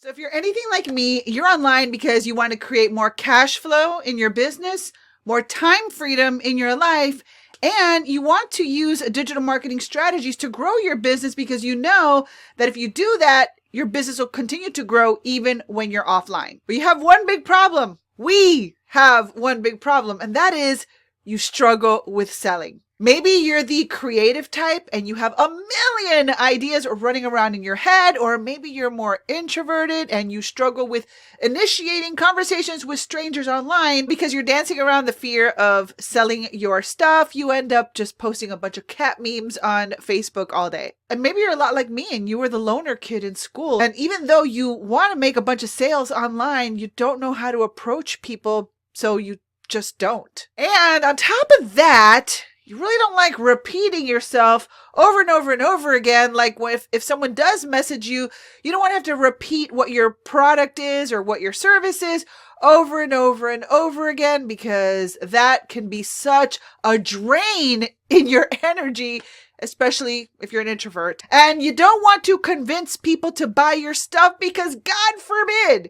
So if you're anything like me, you're online because you want to create more cash flow in your business, more time freedom in your life, and you want to use digital marketing strategies to grow your business because you know that if you do that, your business will continue to grow even when you're offline. But you have one big problem. We have one big problem, and that is you struggle with selling. Maybe you're the creative type and you have a million ideas running around in your head, or maybe you're more introverted and you struggle with initiating conversations with strangers online because you're dancing around the fear of selling your stuff. You end up just posting a bunch of cat memes on Facebook all day. And maybe you're a lot like me and you were the loner kid in school. And even though you want to make a bunch of sales online, you don't know how to approach people, so you just don't. And on top of that, you really don't like repeating yourself over and over and over again. Like if someone does message you, you don't want to have to repeat what your product is or what your service is over and over and over again, because that can be such a drain in your energy, especially if you're an introvert. And you don't want to convince people to buy your stuff because, God forbid,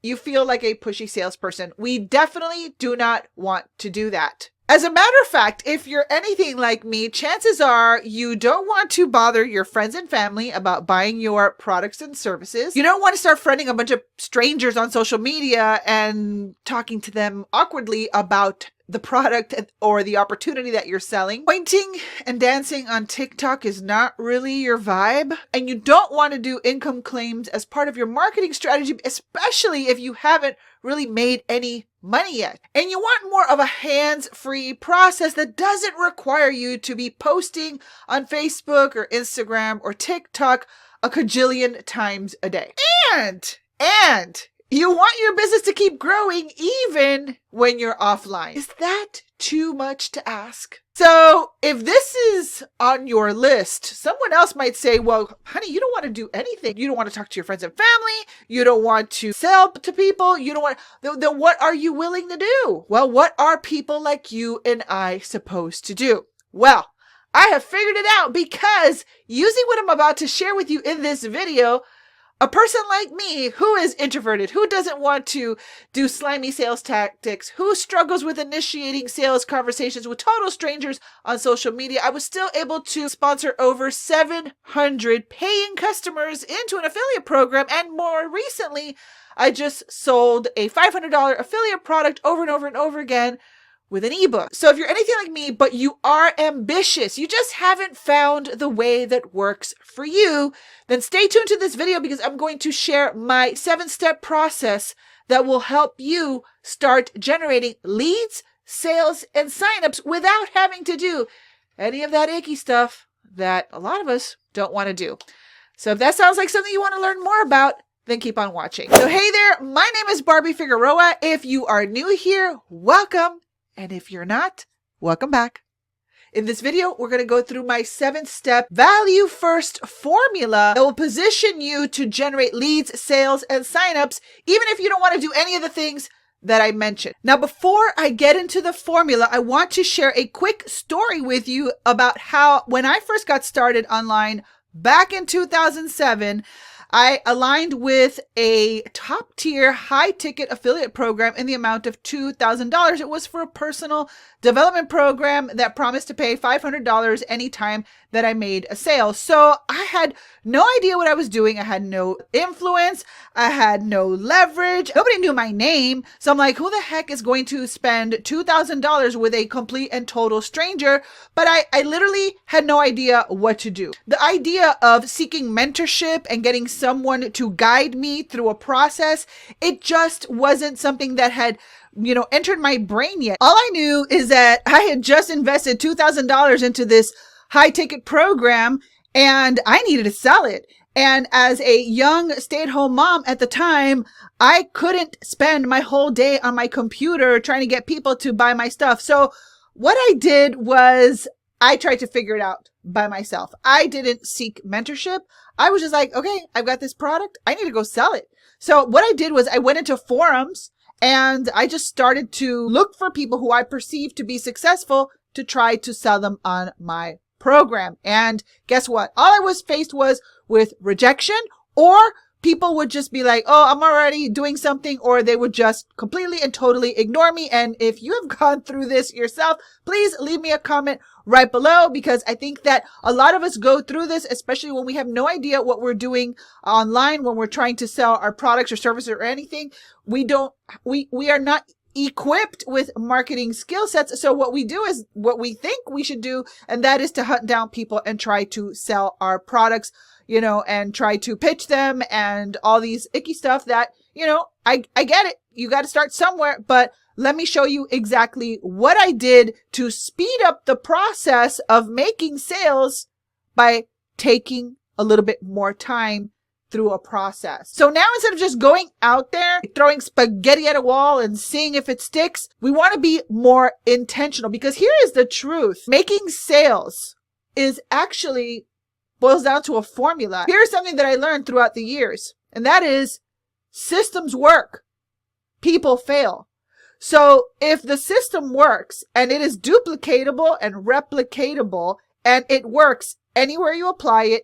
you feel like a pushy salesperson. We definitely do not want to do that. As a matter of fact, if you're anything like me, chances are you don't want to bother your friends and family about buying your products and services. You don't want to start friending a bunch of strangers on social media and talking to them awkwardly about the product or the opportunity that you're selling. Pointing and dancing on TikTok is not really your vibe. And you don't want to do income claims as part of your marketing strategy, especially if you haven't really made any money yet. And you want more of a hands-free process that doesn't require you to be posting on Facebook or Instagram or TikTok a cajillion times a day. And you want your business to keep growing even when you're offline. Is that too much to ask? So if this is on your list, someone else might say, well, honey, you don't want to do anything. You don't want to talk to your friends and family. You don't want to sell to people. You don't want, then what are you willing to do? Well, what are people like you and I supposed to do? Well, I have figured it out, because using what I'm about to share with you in this video, a person like me who is introverted, who doesn't want to do slimy sales tactics, who struggles with initiating sales conversations with total strangers on social media, I was still able to sponsor over 700 paying customers into an affiliate program. And more recently, I just sold a $500 affiliate product over and over and over again with an ebook. So if you're anything like me, but you are ambitious, you just haven't found the way that works for you, then stay tuned to this video, because I'm going to share my 7-step process that will help you start generating leads, sales, and signups without having to do any of that icky stuff that a lot of us don't want to do. So if that sounds like something you want to learn more about, then keep on watching. So hey there, my name is Barbie Figueroa. If you are new here, welcome. And if you're not, welcome back. In this video, we're going to go through my 7-step value first formula that will position you to generate leads, sales, and signups, even if you don't want to do any of the things that I mentioned. Now, before I get into the formula, I want to share a quick story with you about how, when I first got started online back in 2007, I aligned with a top tier high ticket affiliate program in the amount of $2,000. It was for a personal development program that promised to pay $500 anytime that I made a sale. So I had no idea what I was doing. I had no influence. I had no leverage. Nobody knew my name. So I'm like, who the heck is going to spend $2,000 with a complete and total stranger? But I literally had no idea what to do. The idea of seeking mentorship and getting someone to guide me through a process, it just wasn't something that had entered my brain yet. All I knew is that I had just invested $2,000 into this high ticket program and I needed to sell it. And as a young stay-at-home mom at the time, I couldn't spend my whole day on my computer trying to get people to buy my stuff. So what I did was I tried to figure it out by myself. I didn't seek mentorship. I was just like, okay, I've got this product. I need to go sell it. So what I did was I went into forums and I just started to look for people who I perceived to be successful to try to sell them on my program. And guess what? All I was faced was with rejection or people would just be like, oh, I'm already doing something, or they would just completely and totally ignore me. And if you have gone through this yourself, please leave me a comment right below, because I think that a lot of us go through this, especially when we have no idea what we're doing online, when we're trying to sell our products or services or anything. We are not equipped with marketing skill sets. So what we do is what we think we should do, and that is to hunt down people and try to sell our products, and try to pitch them and all these icky stuff that, I get it. You got to start somewhere, but let me show you exactly what I did to speed up the process of making sales by taking a little bit more time through a process. So now, instead of just going out there, throwing spaghetti at a wall and seeing if it sticks, we want to be more intentional, because here is the truth. Making sales is actually boils down to a formula. Here's something that I learned throughout the years, and that is systems work, people fail. So if the system works and it is duplicatable and replicatable, and it works anywhere you apply it,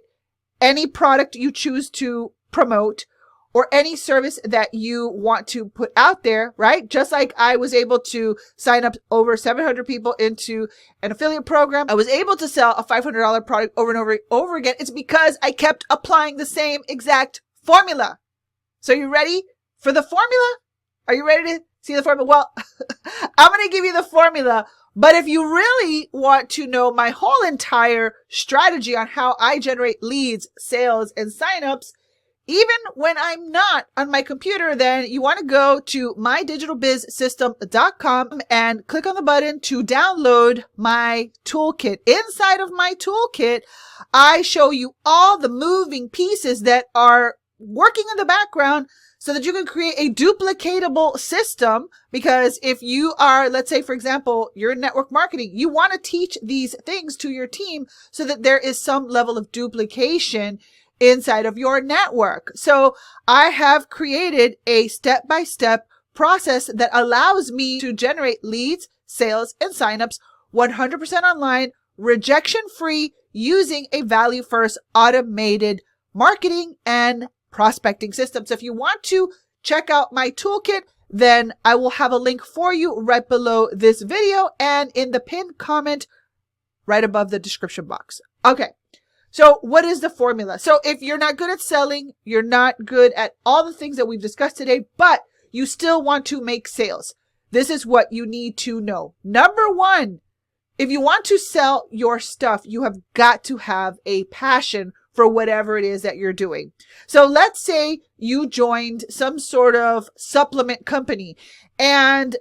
any product you choose to promote, or any service that you want to put out there, right? Just like I was able to sign up over 700 people into an affiliate program. I was able to sell a $500 product over and over again. It's because I kept applying the same exact formula. So you ready for the formula? Are you ready to see the formula? Well, I'm going to give you the formula. But if you really want to know my whole entire strategy on how I generate leads, sales, and signups, even when I'm not on my computer, then you want to go to mydigitalbizsystem.com and click on the button to download my toolkit. Inside of my toolkit, I show you all the moving pieces that are working in the background so that you can create a duplicatable system. Because if you are, let's say, for example, you're in network marketing, you want to teach these things to your team so that there is some level of duplication inside of your network. So I have created a step-by-step process that allows me to generate leads, sales, and signups 100% online, rejection-free, using a value-first automated marketing and prospecting system. So if you want to check out my toolkit, then I will have a link for you right below this video and in the pinned comment right above the description box. Okay. So what is the formula? So if you're not good at selling, you're not good at all the things that we've discussed today, but you still want to make sales, this is what you need to know. Number one, if you want to sell your stuff, you have got to have a passion for whatever it is that you're doing. So let's say you joined some sort of supplement company, and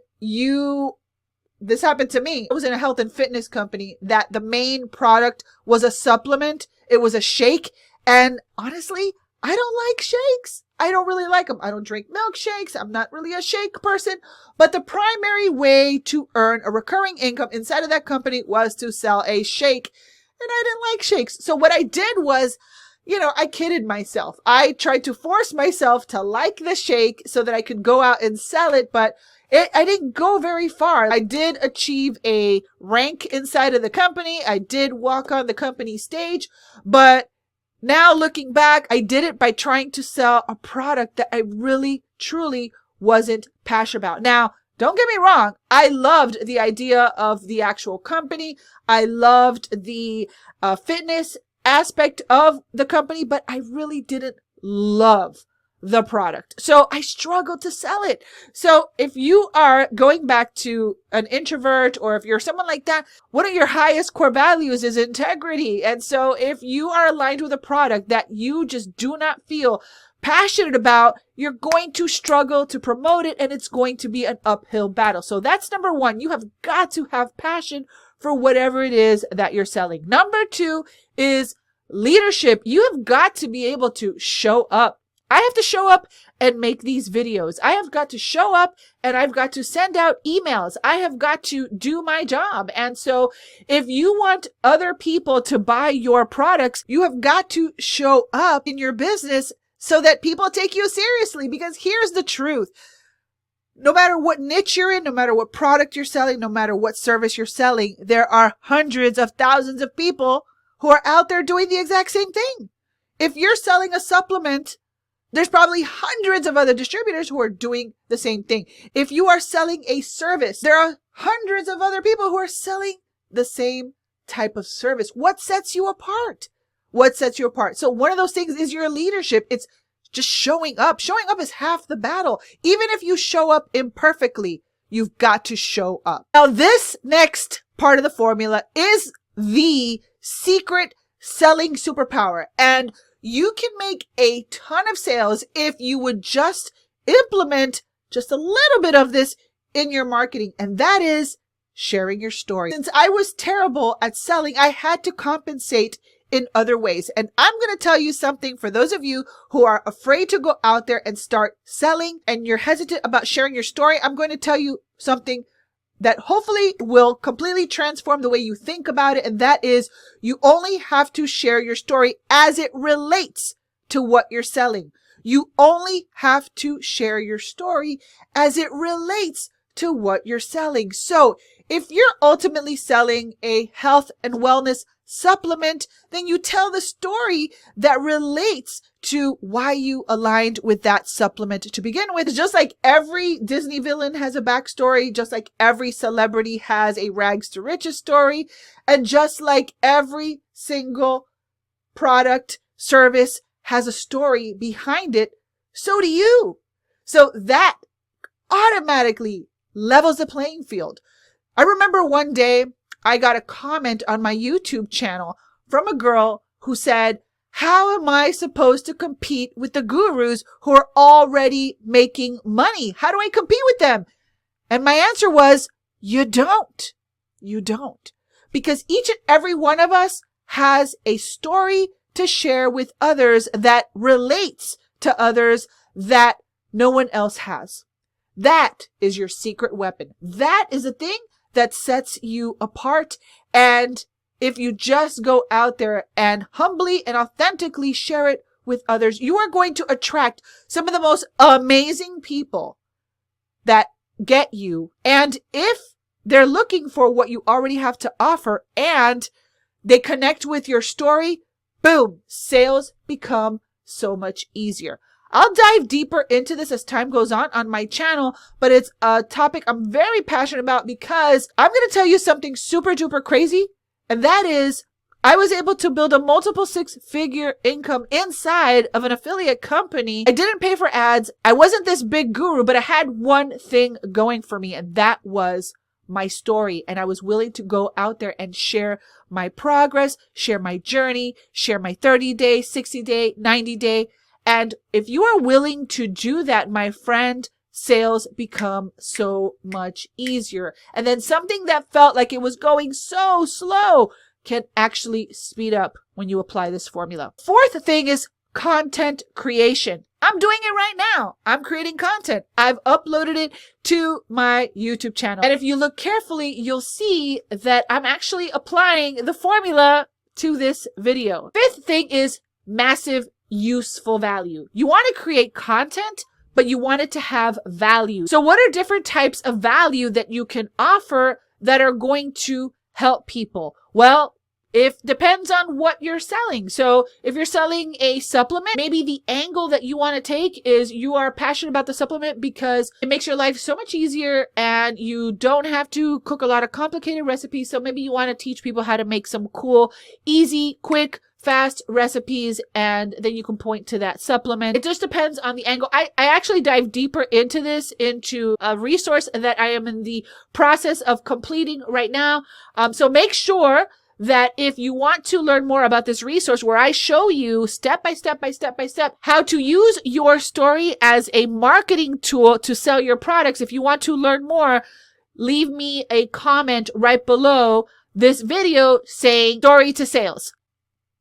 this happened to me. I was in a health and fitness company that the main product was a supplement. It was a shake. And honestly, I don't like shakes. I don't really like them. I don't drink milkshakes. I'm not really a shake person. But the primary way to earn a recurring income inside of that company was to sell a shake. And I didn't like shakes. So what I did was, I kidded myself. I tried to force myself to like the shake so that I could go out and sell it. But I didn't go very far. I did achieve a rank inside of the company. I did walk on the company stage. But now looking back, I did it by trying to sell a product that I really, truly wasn't passionate about. Now, don't get me wrong. I loved the idea of the actual company. I loved the fitness aspect of the company, but I really didn't love the product. So I struggled to sell it. So if you are going back to an introvert, or if you're someone like that, one of your highest core values is integrity. And so if you are aligned with a product that you just do not feel passionate about, you're going to struggle to promote it, and it's going to be an uphill battle. So that's number one. You have got to have passion for whatever it is that you're selling. Number two is leadership. You have got to be able to show up. I have to show up and make these videos. I have got to show up, and I've got to send out emails. I have got to do my job. And so if you want other people to buy your products, you have got to show up in your business so that people take you seriously. Because here's the truth. No matter what niche you're in, no matter what product you're selling, no matter what service you're selling, there are hundreds of thousands of people who are out there doing the exact same thing. If you're selling a supplement, there's probably hundreds of other distributors who are doing the same thing. If you are selling a service, there are hundreds of other people who are selling the same type of service. What sets you apart? What sets you apart? So one of those things is your leadership. It's just showing up. Showing up is half the battle. Even if you show up imperfectly, you've got to show up. Now, this next part of the formula is the secret selling superpower. And you can make a ton of sales if you would just implement just a little bit of this in your marketing. And that is sharing your story. Since I was terrible at selling, I had to compensate in other ways. And I'm going to tell you something for those of you who are afraid to go out there and start selling and you're hesitant about sharing your story. I'm going to tell you something that hopefully will completely transform the way you think about it. And that is, you only have to share your story as it relates to what you're selling. You only have to share your story as it relates to what you're selling. So if you're ultimately selling a health and wellness supplement, then you tell the story that relates to why you aligned with that supplement to begin with. Just like every Disney villain has a backstory, just like every celebrity has a rags to riches story, and just like every single product, service has a story behind it, so do you. So that automatically levels the playing field. I remember one day I got a comment on my YouTube channel from a girl who said, how am I supposed to compete with the gurus who are already making money? How do I compete with them? And my answer was, you don't. You don't. Because each and every one of us has a story to share with others that relates to others that no one else has. That is your secret weapon. That is the thing that sets you apart. And if you just go out there and humbly and authentically share it with others, you are going to attract some of the most amazing people that get you. And if they're looking for what you already have to offer and they connect with your story, boom, sales become so much easier. I'll dive deeper into this as time goes on my channel, but it's a topic I'm very passionate about because I'm going to tell you something super duper crazy. And that is, I was able to build a multiple six-figure income inside of an affiliate company. I didn't pay for ads. I wasn't this big guru, but I had one thing going for me, and that was my story. And I was willing to go out there and share my progress, share my journey, share my 30-day, 60-day, 90-day. And if you are willing to do that, my friend, sales become so much easier. And then something that felt like it was going so slow can actually speed up when you apply this formula. Fourth thing is content creation. I'm doing it right now. I'm creating content. I've uploaded it to my YouTube channel. And if you look carefully, you'll see that I'm actually applying the formula to this video. Fifth thing is massive useful value. You want to create content, but you want it to have value. So what are different types of value that you can offer that are going to help people? Well, it depends on what you're selling. So if you're selling a supplement, maybe the angle that you want to take is you are passionate about the supplement because it makes your life so much easier and you don't have to cook a lot of complicated recipes. So maybe you want to teach people how to make some cool, easy, quick, fast recipes, and then you can point to that supplement. It just depends on the angle. I actually dive deeper into this, into a resource that I am in the process of completing right now. So make sure that if you want to learn more about this resource where I show you step by step how to use your story as a marketing tool to sell your products, if you want to learn more, leave me a comment right below this video saying story to sales.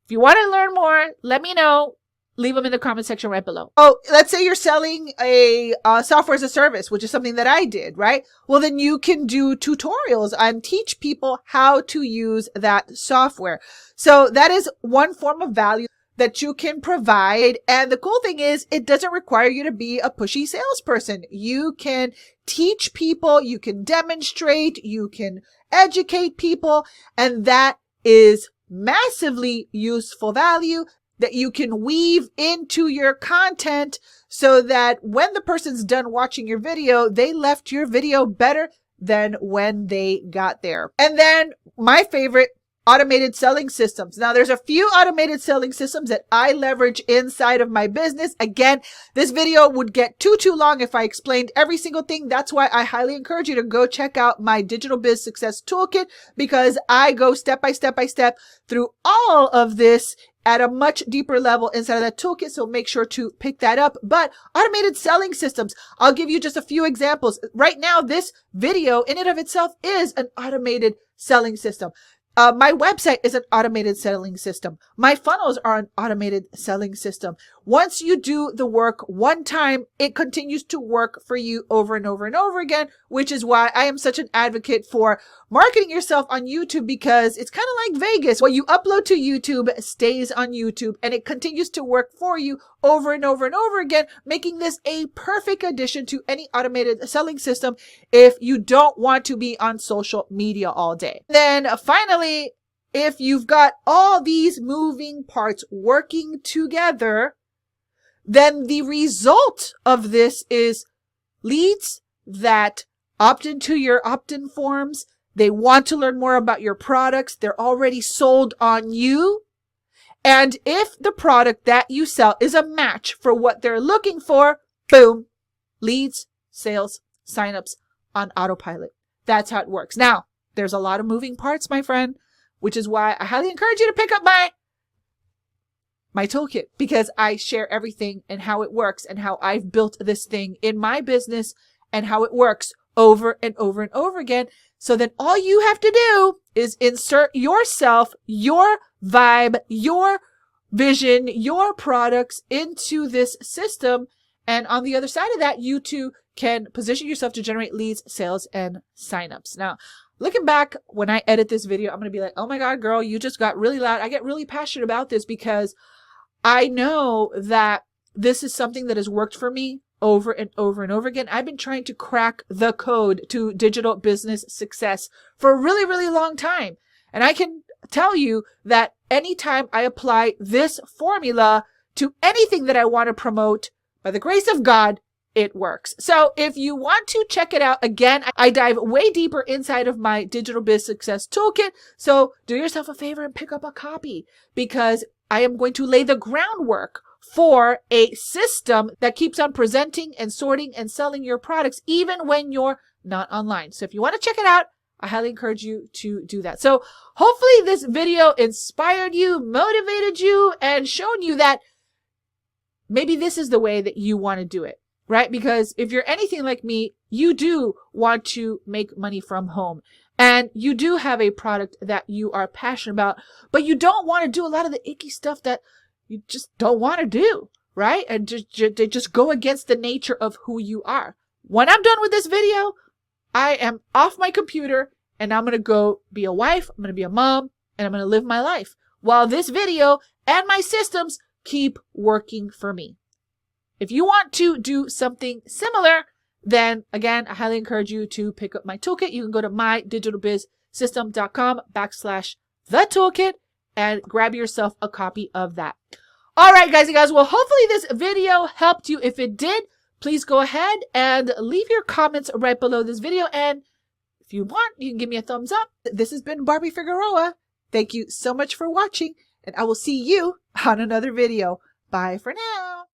If you want to learn more, let me know. Leave them in the comment section right below. Oh, let's say you're selling a software as a service, which is something that I did, right? Well, then you can do tutorials and teach people how to use that software. So that is one form of value that you can provide. And the cool thing is it doesn't require you to be a pushy salesperson. You can teach people, you can demonstrate, you can educate people, and that is massively useful value that you can weave into your content so that when the person's done watching your video, they left your video better than when they got there. And then my favorite, automated selling systems. Now, there's a few automated selling systems that I leverage inside of my business. Again, this video would get too long if I explained every single thing. That's why I highly encourage you to go check out my Digital Biz Success Toolkit, because I go step by step through all of this at a much deeper level inside of that toolkit. So make sure to pick that up. But automated selling systems, I'll give you just a few examples. Right now, this video in and of itself is an automated selling system. My website is an automated selling system. My funnels are an automated selling system. Once you do the work one time, it continues to work for you over and over and over again, which is why I am such an advocate for marketing yourself on YouTube, because it's kind of like Vegas. What you upload to YouTube stays on YouTube, and it continues to work for you over and over and over again, making this a perfect addition to any automated selling system if you don't want to be on social media all day. Then finally, if you've got all these moving parts working together, then the result of this is leads that opt into your opt-in forms. They want to learn more about your products. They're already sold on you. And if the product that you sell is a match for what they're looking for, boom, leads, sales, signups on autopilot. That's how it works. Now, there's a lot of moving parts, my friend, which is why I highly encourage you to pick up my toolkit, because I share everything and how it works and how I've built this thing in my business and how it works over and over and over again. So then all you have to do is insert yourself, your vibe, your vision, your products into this system. And on the other side of that, you too can position yourself to generate leads, sales, and signups. Now, looking back, when I edit this video, I'm going to be like, oh my God, girl, you just got really loud. I get really passionate about this because I know that this is something that has worked for me over and over and over again. I've been trying to crack the code to digital business success for a really, really long time. And I can tell you that anytime I apply this formula to anything that I want to promote, by the grace of God, it works. So if you want to check it out, again, I dive way deeper inside of my Digital Biz Success Toolkit. So do yourself a favor and pick up a copy, because I am going to lay the groundwork for a system that keeps on presenting and sorting and selling your products even when you're not online. So if you want to check it out, I highly encourage you to do that. So hopefully this video inspired you, motivated you, and shown you that maybe this is the way that you want to do it, right? Because if you're anything like me, you do want to make money from home. And you do have a product that you are passionate about, but you don't want to do a lot of the icky stuff that you just don't want to do, right? And they just go against the nature of who you are. When I'm done with this video, I am off my computer and I'm going to go be a wife, I'm going to be a mom, and I'm going to live my life while this video and my systems keep working for me. If you want to do something similar, then again, I highly encourage you to pick up my toolkit. You can go to mydigitalbizsystem.com/the-toolkit and grab yourself a copy of that. All right, guys and gals. Well, hopefully this video helped you. If it did, please go ahead and leave your comments right below this video. And if you want, you can give me a thumbs up. This has been Barbie Figueroa. Thank you so much for watching, and I will see you on another video. Bye for now.